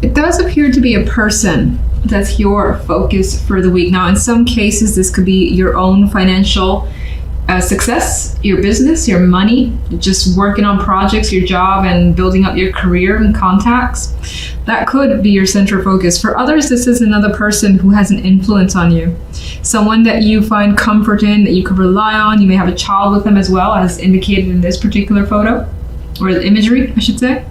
It does appear to be a person that's your focus for the week. Now, in some cases, this could be your own financial success, your business, your money, just working on projects, your job, and building up your career and contacts. That could be your central focus. For others, this is another person who has an influence on you. Someone that you find comfort in, that you could rely on. You may have a child with them as well, as indicated in this particular photo, or the imagery, I should say.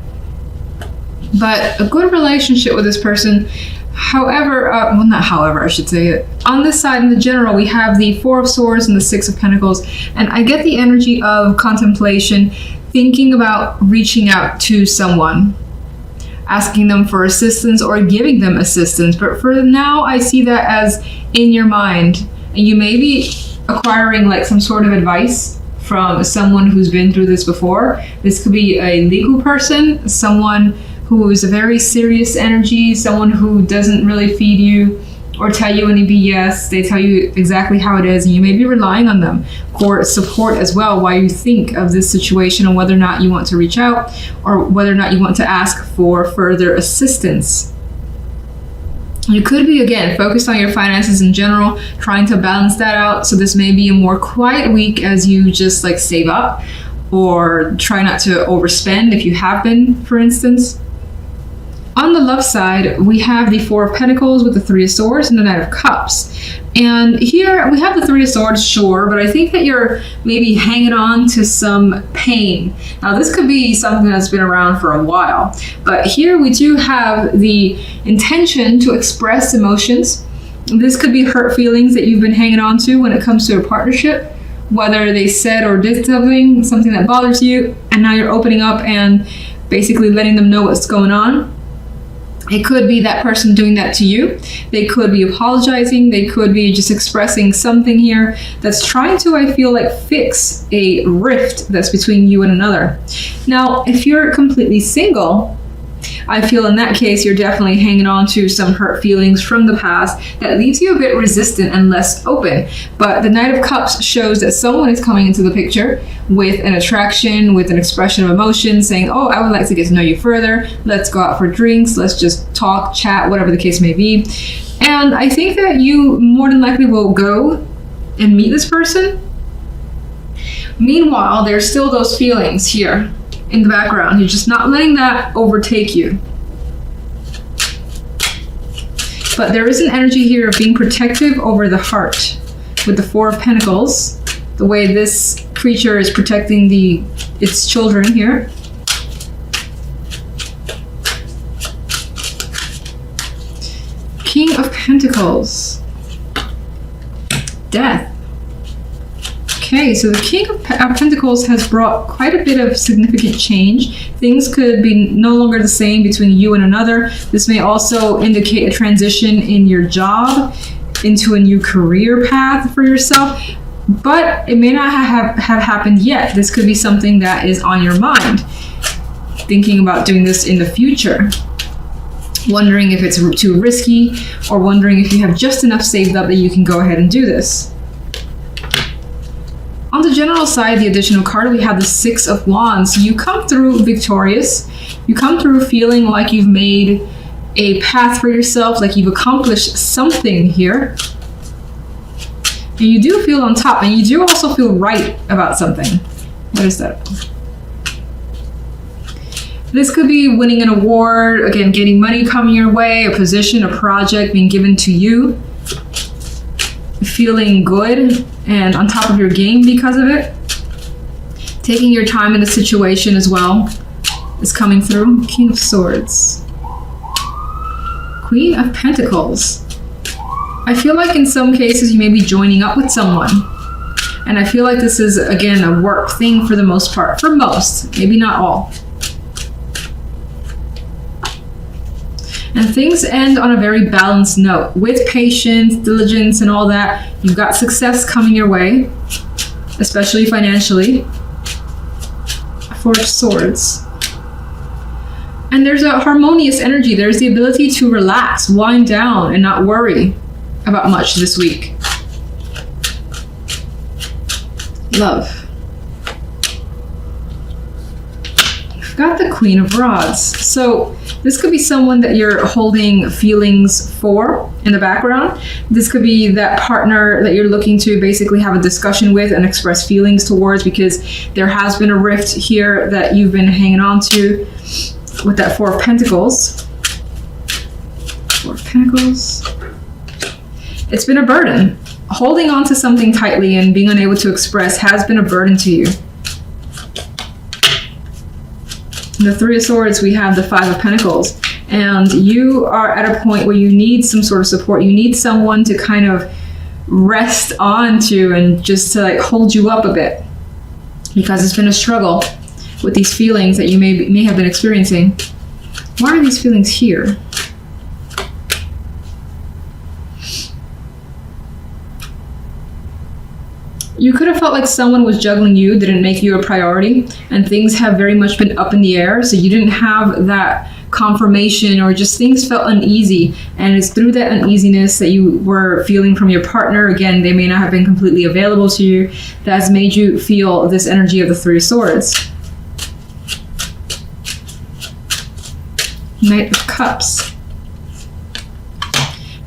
But a good relationship with this person. However, not however, I should say it. On this side, in the general, we have the Four of Swords and the Six of Pentacles. And I get the energy of contemplation, thinking about reaching out to someone, asking them for assistance or giving them assistance. But for now, I see that as in your mind. And you may be acquiring like some sort of advice from someone who's been through this before. This could be a legal person, someone who is a very serious energy, someone who doesn't really feed you or tell you any BS. They tell you exactly how it is, and you may be relying on them for support as well while you think of this situation and whether or not you want to reach out or whether or not you want to ask for further assistance. You could be, again, focused on your finances in general, trying to balance that out. So this may be a more quiet week as you just like save up or try not to overspend if you have been, for instance. On the love side, we have the Four of Pentacles with the Three of Swords and the Knight of Cups. And here we have the Three of Swords, sure, but I think that you're maybe hanging on to some pain. Now, this could be something that's been around for a while, but here we do have the intention to express emotions. This could be hurt feelings that you've been hanging on to when it comes to a partnership, whether they said or did something that bothers you, and now you're opening up and basically letting them know what's going on. It could be that person doing that to you. They could be apologizing. They could be just expressing something here that's trying to, I feel like, fix a rift that's between you and another. Now, if you're completely single, I feel in that case, you're definitely hanging on to some hurt feelings from the past that leaves you a bit resistant and less open. But the Knight of Cups shows that someone is coming into the picture with an attraction, with an expression of emotion, saying, oh, I would like to get to know you further. Let's go out for drinks. Let's just talk, chat, whatever the case may be. And I think that you more than likely will go and meet this person. Meanwhile, there's still those feelings here in the background. You're just not letting that overtake you. But there is an energy here of being protective over the heart with the Four of Pentacles, the way this creature is protecting its children here. King of Pentacles. Death. Okay, so the King of Pentacles has brought quite a bit of significant change. Things could be no longer the same between you and another. This may also indicate a transition in your job into a new career path for yourself, but it may not have happened yet. This could be something that is on your mind, thinking about doing this in the future, wondering if it's too risky, or wondering if you have just enough saved up that you can go ahead and do this. On the general side, the additional card, we have the Six of Wands. You come through victorious. You come through feeling like you've made a path for yourself, like you've accomplished something here. And you do feel on top, and you do also feel right about something. What is that? This could be winning an award, again, getting money coming your way, a position, a project being given to you. Feeling good and on top of your game because of it. Taking your time in the situation as well is coming through. King of Swords. Queen of Pentacles. I feel like in some cases you may be joining up with someone. And I feel like this is, again, a work thing for the most part. For most, maybe not all. And things end on a very balanced note. With patience, diligence, and all that, you've got success coming your way, especially financially. Four of Swords. And there's a harmonious energy. There's the ability to relax, wind down, and not worry about much this week. Love. got the Queen of Rods. So this could be someone that you're holding feelings for in the background. This could be that partner that you're looking to basically have a discussion with and express feelings towards, because there has been a rift here that you've been hanging on to with that Four of Pentacles. Four of Pentacles. It's been a burden. Holding on to something tightly and being unable to express has been a burden to you. In the Three of Swords, we have the Five of Pentacles, and you are at a point where you need some sort of support. You need someone to kind of rest onto and just to like hold you up a bit, because it's been a struggle with these feelings that you may have been experiencing. Why are these feelings here? You could have felt like someone was juggling you, didn't make you a priority, and things have very much been up in the air, so you didn't have that confirmation, or just things felt uneasy, and it's through that uneasiness that you were feeling from your partner. Again, they may not have been completely available to you. That's made you feel this energy of the Three of Swords. Knight of Cups.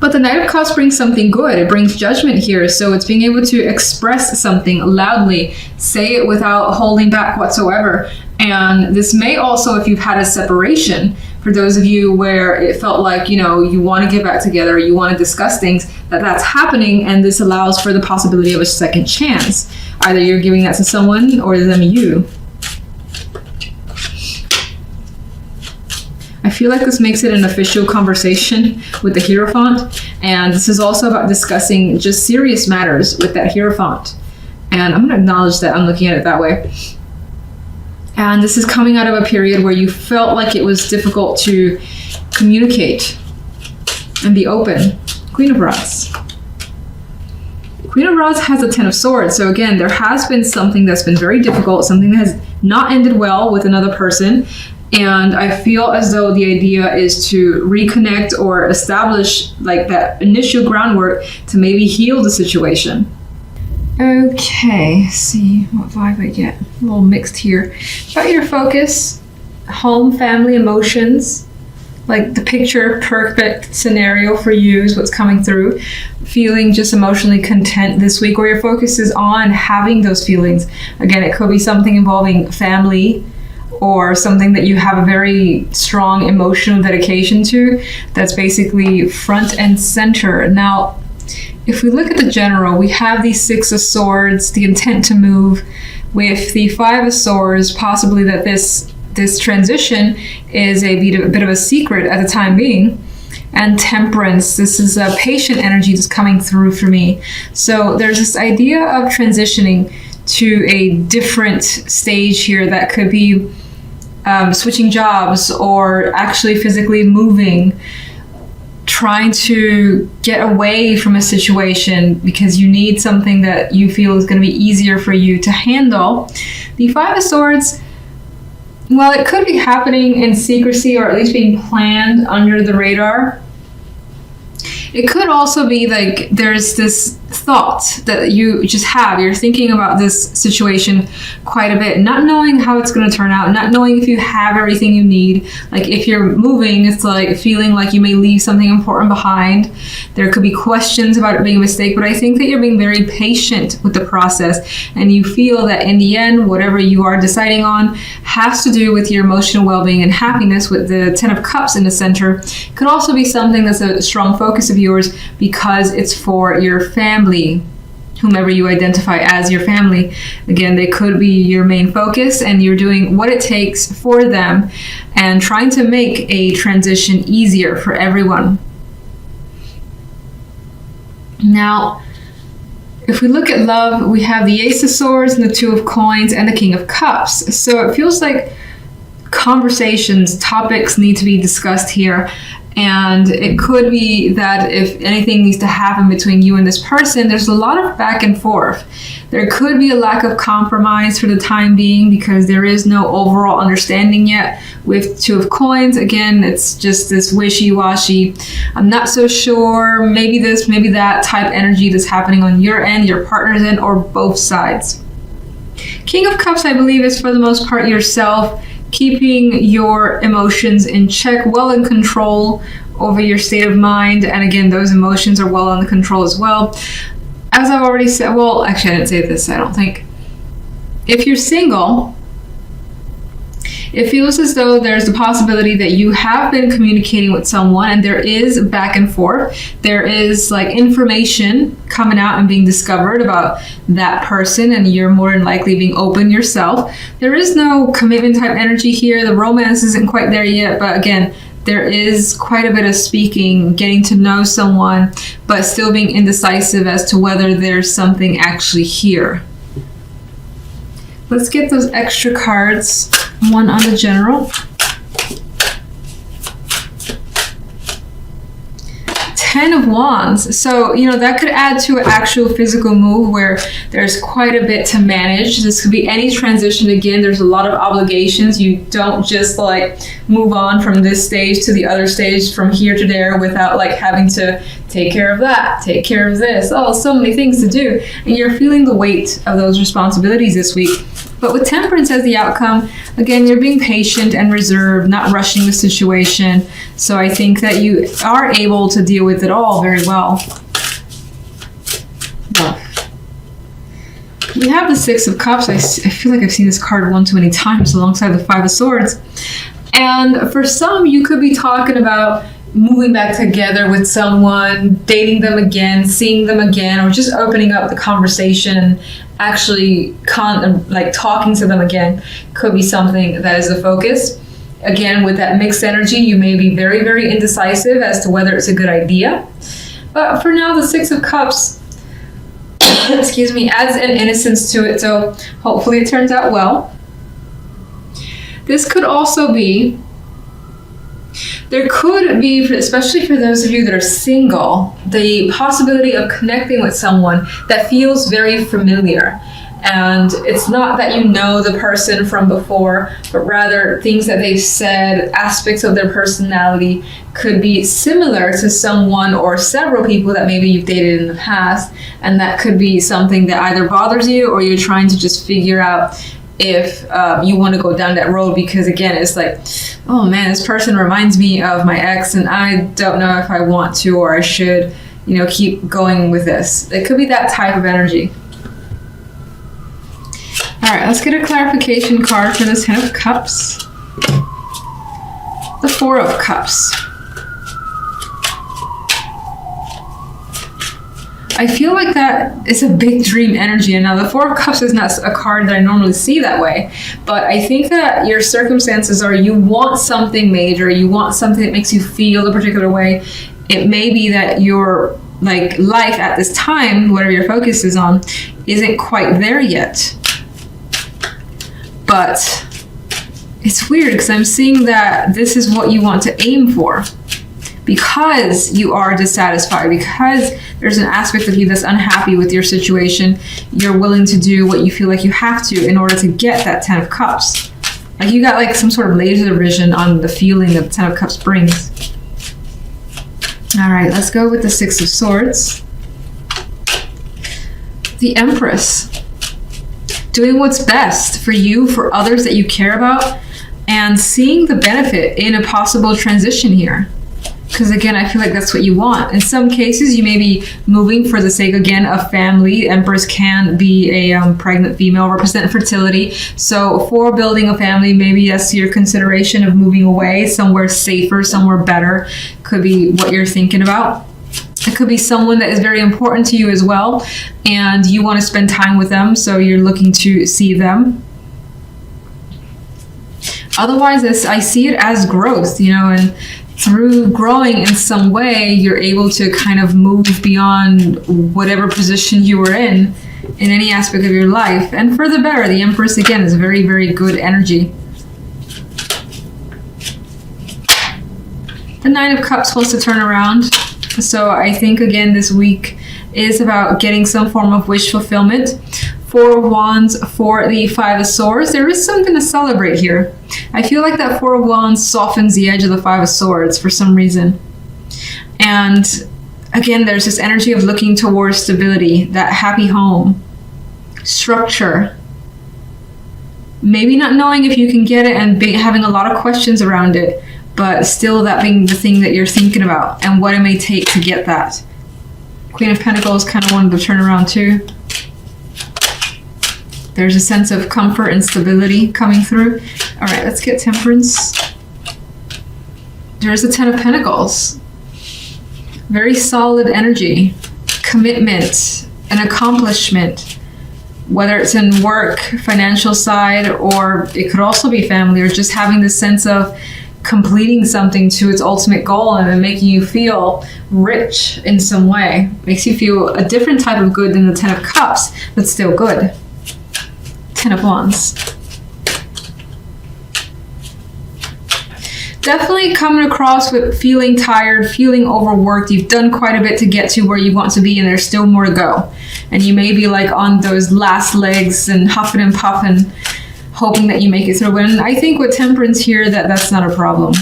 But the Knight of Cups brings something good. It brings judgment here. So it's being able to express something loudly, say it without holding back whatsoever. And this may also, if you've had a separation, for those of you where it felt like, you know, you want to get back together, you want to discuss things, that's happening. And this allows for the possibility of a second chance. Either you're giving that to someone or them you. I feel like this makes it an official conversation with the Hierophant, and this is also about discussing just serious matters with that Hierophant. And I'm going to acknowledge that I'm looking at it that way. And this is coming out of a period where you felt like it was difficult to communicate and be open. Queen of Rods. Queen of Rods has a Ten of Swords. So again, there has been something that's been very difficult, something that has not ended well with another person. And I feel as though the idea is to reconnect or establish like that initial groundwork to maybe heal the situation. Okay, let's see what vibe I get. A little mixed here. About your focus, home, family, emotions. Like the picture perfect scenario for you is what's coming through. Feeling just emotionally content this week, or your focus is on having those feelings. Again, it could be something involving family, or something that you have a very strong emotional dedication to, that's basically front and center. Now, if we look at the general, we have the Six of Swords, the intent to move, with the Five of Swords, possibly that this transition is a bit of a secret at the time being. And Temperance, this is a patient energy that's coming through for me. So there's this idea of transitioning to a different stage here that could be switching jobs, or actually physically moving, trying to get away from a situation because you need something that you feel is going to be easier for you to handle. The Five of Swords, well, it could be happening in secrecy, or at least being planned under the radar. It could also be like there's this thought that you just have. You're thinking about this situation quite a bit, not knowing how it's going to turn out, not knowing if you have everything you need. Like if you're moving, it's like feeling like you may leave something important behind. There could be questions about it being a mistake, but I think that you're being very patient with the process, and you feel that in the end, whatever you are deciding on has to do with your emotional well-being and happiness, with the Ten of Cups in the center. It could also be something that's a strong focus of yours because it's for your family, whomever you identify as your family. Again, they could be your main focus, and you're doing what it takes for them and trying to make a transition easier for everyone. Now, if we look at love, we have the Ace of Swords and the Two of Coins and the King of Cups. So it feels like conversations, topics need to be discussed here. And it could be that if anything needs to happen between you and this person, there's a lot of back and forth. There could be a lack of compromise for the time being because there is no overall understanding yet. With Two of Coins, again, it's just this wishy-washy, I'm not so sure, maybe this, maybe that type energy that's happening on your end, your partner's end, or both sides. King of Cups, I believe, is for the most part yourself keeping your emotions in check, well in control over your state of mind. And again, those emotions are well under control as well. As I've already said, well, actually I didn't say this, I don't think. If you're single, it feels as though there's the possibility that you have been communicating with someone and there is back and forth. There is like information coming out and being discovered about that person, and you're more than likely being open yourself. There is no commitment type energy here. The romance isn't quite there yet, but again, there is quite a bit of speaking, getting to know someone, but still being indecisive as to whether there's something actually here. Let's get those extra cards. One on the general. 10 of Wands. So, that could add to an actual physical move where there's quite a bit to manage. This could be any transition. Again, there's a lot of obligations. You don't just like move on from this stage to the other stage, from here to there, without like having to take care of that, take care of this. Oh, so many things to do. And you're feeling the weight of those responsibilities this week. But with Temperance as the outcome, again, you're being patient and reserved, not rushing the situation. So I think that you are able to deal with it all very well. We have the Six of Cups. I feel like I've seen this card one too many times alongside the Five of Swords. And for some, you could be talking about moving back together with someone, dating them again, seeing them again, or just opening up the conversation and actually talking to them again could be something that is the focus. Again, with that mixed energy, you may be very, very indecisive as to whether it's a good idea. But for now, the Six of Cups, excuse me, adds an innocence to it, so hopefully it turns out well. This could also be, there could be, especially for those of you that are single, the possibility of connecting with someone that feels very familiar. And it's not that you know the person from before, but rather things that they've said, aspects of their personality could be similar to someone or several people that maybe you've dated in the past. And that could be something that either bothers you or you're trying to just figure out if you want to go down that road, because again, it's like, oh man, this person reminds me of my ex and I don't know if I want to or I should, keep going with this. It could be that type of energy. All right, let's get a clarification card for this Ten of Cups. The Four of Cups. I feel like that is a big dream energy. And now the Four of Cups is not a card that I normally see that way. But I think that your circumstances are you want something major. You want something that makes you feel a particular way. It may be that your life at this time, whatever your focus is on, isn't quite there yet. But it's weird because I'm seeing that this is what you want to aim for. Because you are dissatisfied, because there's an aspect of you that's unhappy with your situation, you're willing to do what you feel like you have to in order to get that Ten of Cups. Like you got some sort of laser vision on the feeling that the Ten of Cups brings. All right, let's go with the Six of Swords. The Empress. Doing what's best for you, for others that you care about, and seeing the benefit in a possible transition here. Because again, I feel like that's what you want. In some cases, you may be moving for the sake, again, of family. Empress can be a pregnant female, represent fertility. So for building a family, maybe that's your consideration of moving away, somewhere safer, somewhere better, could be what you're thinking about. It could be someone that is very important to you as well, and you want to spend time with them, so you're looking to see them. Otherwise, I see it as growth, and through growing in some way, you're able to kind of move beyond whatever position you were in any aspect of your life. And for the better, the Empress, again, is very, very good energy. The Nine of Cups wants to turn around. So I think, again, this week is about getting some form of wish fulfillment. Four of Wands for the Five of Swords. There is something to celebrate here. I feel like that Four of Wands softens the edge of the Five of Swords for some reason. And again, there's this energy of looking towards stability, that happy home, structure. maybe not knowing if you can get it and having a lot of questions around it, but still that being the thing that you're thinking about and what it may take to get that. Queen of Pentacles kind of wanted to turn around too. There's a sense of comfort and stability coming through. All right, let's get Temperance. There's the Ten of Pentacles. Very solid energy, commitment, an accomplishment, whether it's in work, financial side, or it could also be family, or just having this sense of completing something to its ultimate goal and then making you feel rich in some way. Makes you feel a different type of good than the Ten of Cups, but still good. Ten of Wands. Definitely coming across with feeling tired, feeling overworked. You've done quite a bit to get to where you want to be, and there's still more to go. And you may be like on those last legs and huffing and puffing, hoping that you make it through. And I think with Temperance here, that's not a problem.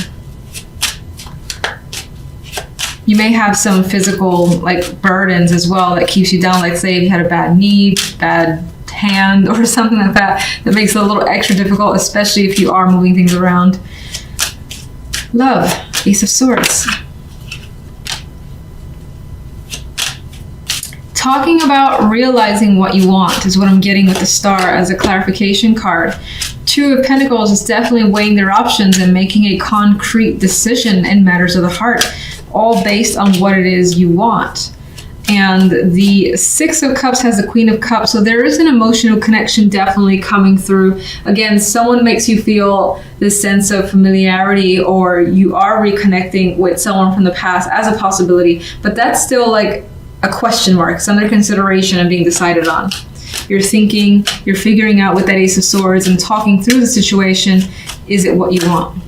You may have some physical like burdens as well that keeps you down. Like say if you had a bad knee, bad hand, or something like that, that makes it a little extra difficult, especially if you are moving things around. Love, Ace of Swords. Talking about realizing what you want is what I'm getting with the Star as a clarification card. Two of Pentacles is definitely weighing their options and making a concrete decision in matters of the heart, all based on what it is you want. And the Six of Cups has the Queen of Cups, so there is an emotional connection definitely coming through. Again, someone makes you feel this sense of familiarity, or you are reconnecting with someone from the past as a possibility, but that's still like a question mark. It's under consideration and being decided on. You're thinking, you're figuring out with that Ace of Swords and talking through the situation, is it what you want?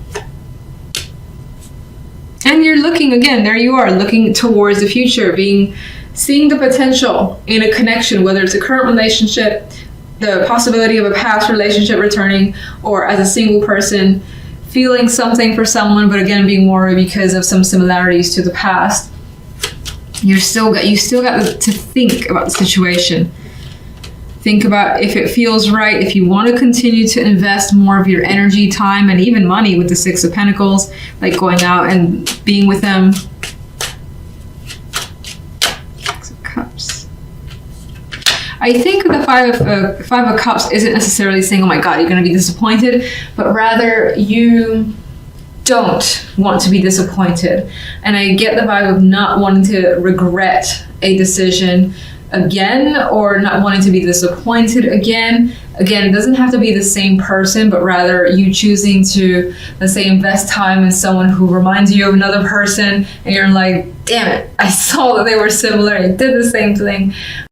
And you're looking, again, there you are, looking towards the future, seeing the potential in a connection, whether it's a current relationship, the possibility of a past relationship returning, or as a single person, feeling something for someone, but again, being worried because of some similarities to the past. You still got to think about the situation. Think about if it feels right, if you want to continue to invest more of your energy, time, and even money with the Six of Pentacles, like going out and being with them. Cups. I think the Five of Cups isn't necessarily saying, oh my God, you're going to be disappointed, but rather you don't want to be disappointed. And I get the vibe of not wanting to regret a decision again, or not wanting to be disappointed again. Again, it doesn't have to be the same person, but rather you choosing to, let's say, invest time in someone who reminds you of another person, and you're like, damn it, I saw that they were similar, I did the same thing,